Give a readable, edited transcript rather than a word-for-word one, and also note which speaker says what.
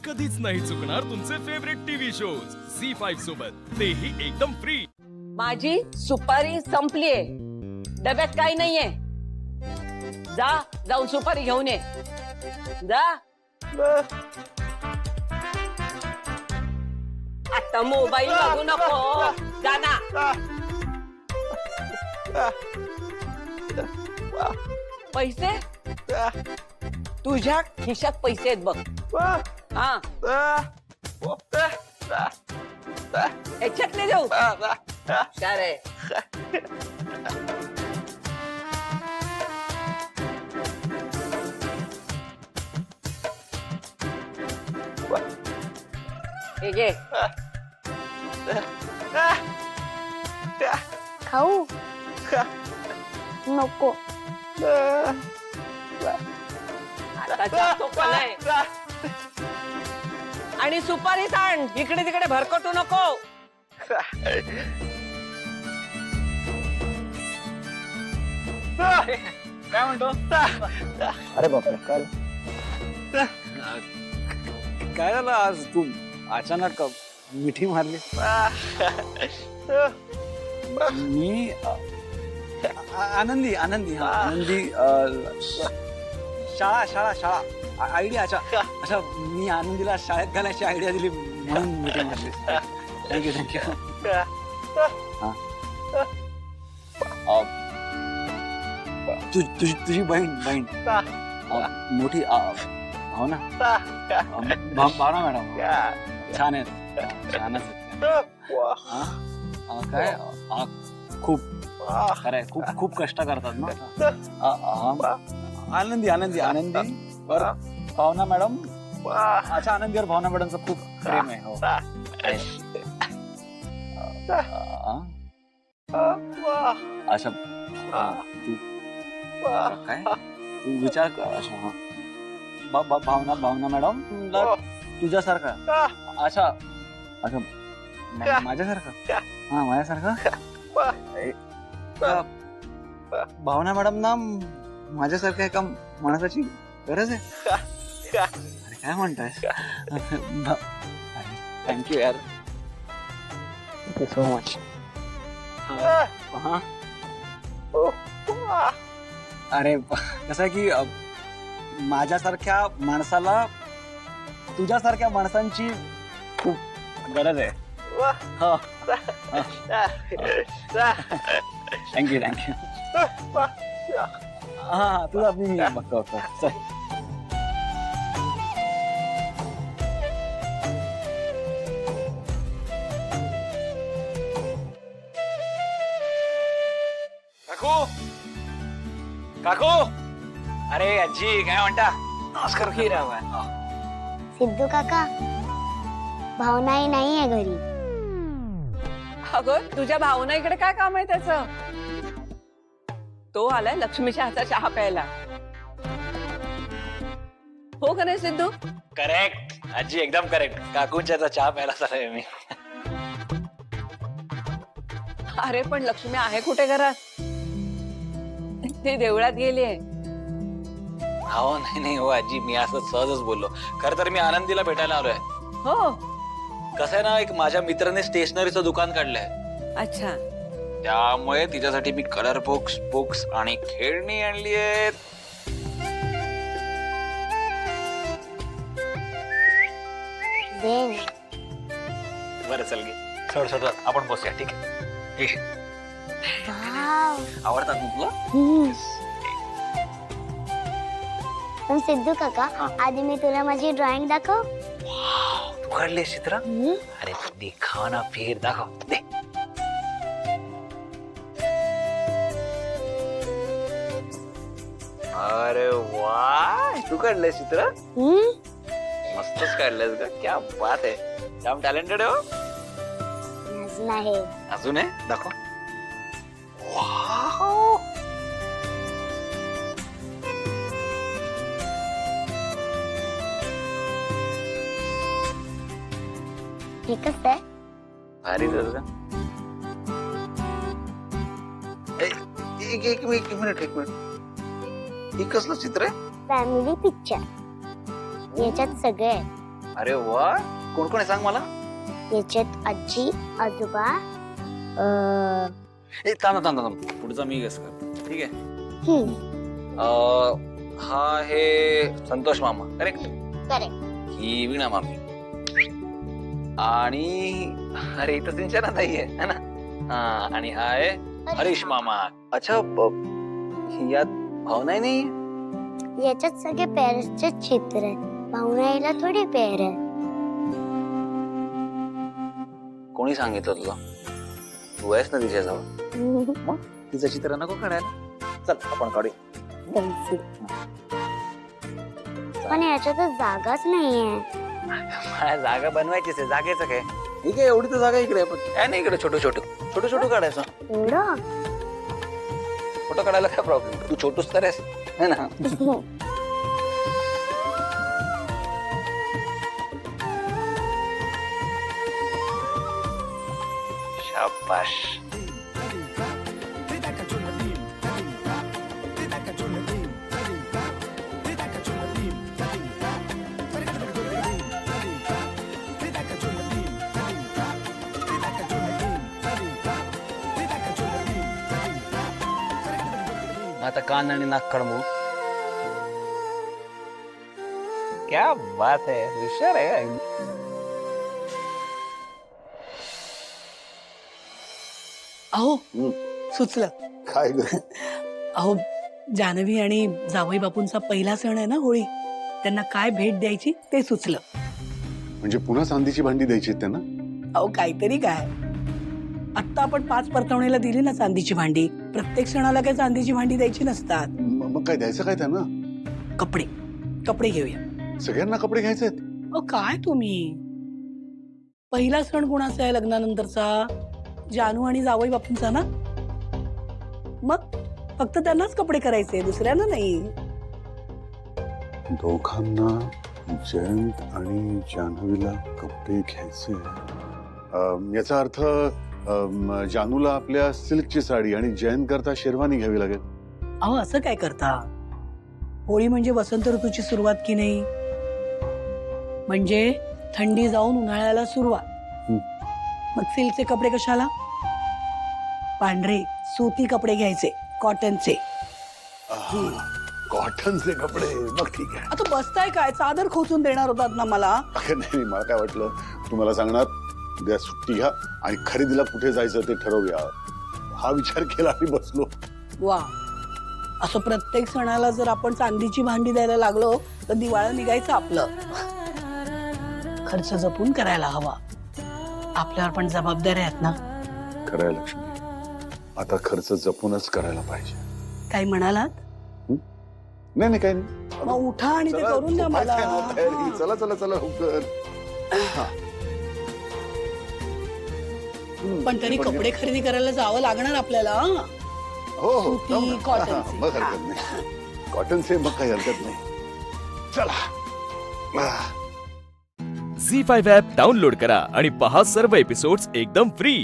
Speaker 1: कधीच नाही चुकणार तुमचे फेवरेट टीव्ही शोज झी5 सोबत, तेही एकदम फ्री।
Speaker 2: माझी सुपारी संपलीये, डब्यात काही नाहीये। जाऊन सुपारी घेऊन ये जा। आता मोबाईल बघू नको, जा ना। पैसे तुझ्या खिशात पैसे आहेत बघ। हा ह्याच्यातले देऊ का रे? हे घे।
Speaker 3: खाऊ नको।
Speaker 2: आता जातो पण आहे। आणि सुपारी सांड, इकडे तिकडे भरकटू नको।
Speaker 4: काय म्हणतो?
Speaker 5: अरे बापरे, काय
Speaker 4: काय झालं आज तू अचानक मिठी मारली? मी आनंदी आनंदी हा आनंदी शाळा शाळा शाळा आयडिया अच्छा मी आनंदीला शाळेत घालायची आयडिया दिली म्हणून मिठी मारली। Thank you thank you. तुझी बहीण मोठी भावना भावना मॅडम छान आहेत, छानच काय खूप खरंय, खूप कष्ट करतात ना। आनंदी आनंदी आनंदी भावना मॅडम, अच्छा आनंदीवर भावना मॅडमचं खूप प्रेम आहे। हो अच्छा तू काय तू विचार कर। अच्छा भावना मॅडम तुझ्यासारखा, अच्छा अच्छा माझ्यासारखा, हा माझ्यासारखा। भावना मॅडम ना माझ्यासारख्या एका माणसाची गरज आहे। अरे काय म्हणताय? थँक्यू यार,
Speaker 5: थँक्यू सो मच।
Speaker 4: अरे कसं आहे की माझ्यासारख्या माणसाला तुझ्यासारख्या माणसांची खूप गरज आहे। Thank you thank you. हा तुझा मी बघतो चल।
Speaker 6: काकू काकू, अरे आजी काय म्हणता? नमस्कार की राव।
Speaker 3: सिद्धू काका, भावनाही नाही आहे घरी।
Speaker 2: अगं तुझ्या भावना इकडे काय काम आहे त्याचं? तो आलाय लक्ष्मीच्या हातचा चहा प्यायला, हो का नाही सिद्धू?
Speaker 6: करेक्ट आजी, एकदम करेक्ट। काकूंच्या चहा प्यायला चाललोय मी।
Speaker 2: अरे पण लक्ष्मी आहे कुठे घरात? ती देवळात गेलीये।
Speaker 6: हो नाही हो आजी, मी असं सहजच बोललो। खर तर मी आनंदीला भेटायला आलोय।
Speaker 2: हो
Speaker 6: कसं आहे ना, एक माझ्या मित्राने स्टेशनरीचं दुकान काढलंय,
Speaker 2: अच्छा।
Speaker 6: त्यामुळे तिच्यासाठी मी कलर बुक्स आणि खेळणी आणली आहेत। बरं चल गे, सोड आपण बसूया, ठीक आहे? आवडतात ना तुला?
Speaker 3: पण सिद्धू काका, आधी मी तुला माझी ड्रॉइंग दाखव।
Speaker 6: तू काढले चित्र? अरे दिखाव ना, फिर दाखव दे। अरे वा, तू काढलंय चित्र? मस्तच काढलंयस का, क्या बात आहे। जाम टॅलेंटेड हो।
Speaker 3: नाही
Speaker 6: अजून आहे, दाखव।
Speaker 3: हे कसं आहे?
Speaker 6: भारी दिसत का? एक मिनिट हे कसलं चित्र आहे?
Speaker 3: फॅमिली पिक्चर, याच्यात सगळे आहे।
Speaker 6: अरे वा, कोण कोण आहे सांग मला.
Speaker 3: याच्यात आजी आजोबा
Speaker 6: ए थांब थांब थांब, पुढचा मी गेस करतो. ठीक आहे. हा आहे संतोष मामा, करेक्ट.
Speaker 3: करेक्ट.
Speaker 6: ही वीणा मामी आणि अरे इथं सिंचना ताई आहे है ना. हा, आणि हा आहे हरीश मामा. अच्छा, यात भावना नाही.
Speaker 3: याच्यात सगळे पेरेंट्सचे चित्र आहे. भावनाईला थोडी पेर आहे.
Speaker 6: कोणी सांगितलं तुला? तू आहेस ना तिच्याजवळ, मग तिचं चित्र नको काढायला. चल आपण काढूया.
Speaker 3: पण याच्यात जागाच नाहीये.
Speaker 6: मला जागा बनवायचीच आहे. जागेचं काय, ठीक आहे, एवढी तर जागा इकडे आहे. पण काय नाही इकडे छोटं छोटं काढायचं.
Speaker 3: एवढं
Speaker 6: फोटो काढायला काय प्रॉब्लेम? तू छोटूच तर आहेस है ना. शाबाश. आता कान आणि नाक काढू. क्या बात है, हुशार आहे.
Speaker 7: अहो सुचलं.
Speaker 8: काय ग?
Speaker 7: अहो जानवी आणि जावई बापूंचा पहिला सण आहे ना होळी, त्यांना काय भेट द्यायची ते सुचलं.
Speaker 8: म्हणजे पुन्हा चांदीची भांडी द्यायची आहेत त्यांना?
Speaker 7: अहो काहीतरी काय, आत्ता आपण 5 परतवणीला दिली ना चांदीची भांडी, प्रत्येक सणाला काय चांदीची भांडी द्यायची नसतात.
Speaker 8: मग काय द्यायचं काय त्यांना?
Speaker 7: कपडे कपडे घेऊया.
Speaker 8: सगळ्यांना कपडे घ्यायचे आहेत?
Speaker 7: अहो काय तुम्ही, पहिला सण कोणाचा आहे लग्नानंतरचा? जानू आणि जावई बापूंचा ना. मग फक्त त्यांनाच कपडे करायचे, दुसऱ्यांना नाही.
Speaker 8: दोघांना, जयंत आणि जान्हवीला कपडे घ्यायचे. याचा अर्थ जानूला आपल्या सिल्कची साडी आणि जयंत करता शेरवानी घ्यावी लागेल.
Speaker 7: अहो असं काय करता? होळी म्हणजे वसंत ऋतूची सुरुवात की नाही, म्हणजे थंडी जाऊन उन्हाळ्याला सुरुवात. मग सिल्कचे कपडे कशाला? पांढरे सुती कपडे घ्यायचे, कॉटनचे.
Speaker 8: कॉटनचे कपडे, मग ठीक आहे.
Speaker 7: आता बसताय काय, चादर खोचून देणार होतात ना मला.
Speaker 8: नाही, मला काय वाटलं तुम्हाला सांगणार उद्या सुट्टी घ्या आणि खरेदीला कुठे जायचं ते ठरवूया, हा विचार केला आणि बसलो.
Speaker 7: वा, असं प्रत्येक सणाला जर आपण चांदीची भांडी द्यायला लागलो तर दिवाळं निघायचं आपलं. खर्च जपून करायला हवा, आपल्यावर पण जबाबदाऱ्या आहेत ना.
Speaker 8: खरंय लक्ष्मी, आता खर्च जपूनच करायला पाहिजे.
Speaker 7: काय म्हणालात?
Speaker 8: नाही काही नाही.
Speaker 7: मग उठा आणि ते
Speaker 8: चला,
Speaker 7: करून द्या मला.
Speaker 8: काय नाही, तयारी. चला चला चला लवकर.
Speaker 7: पण तरी कपडे खरेदी करायला जावं लागणार आपल्याला.
Speaker 8: हो हो,
Speaker 7: सुती,
Speaker 8: जाऊ ना.
Speaker 7: कॉटनचे.
Speaker 8: मग हरकत नाही. कॉटनचे मग काही हरकत नाही. चला.
Speaker 1: झी 5 ॲप डाउनलोड करा आणि पहा सर्व एपिसोड्स एकदम फ्री.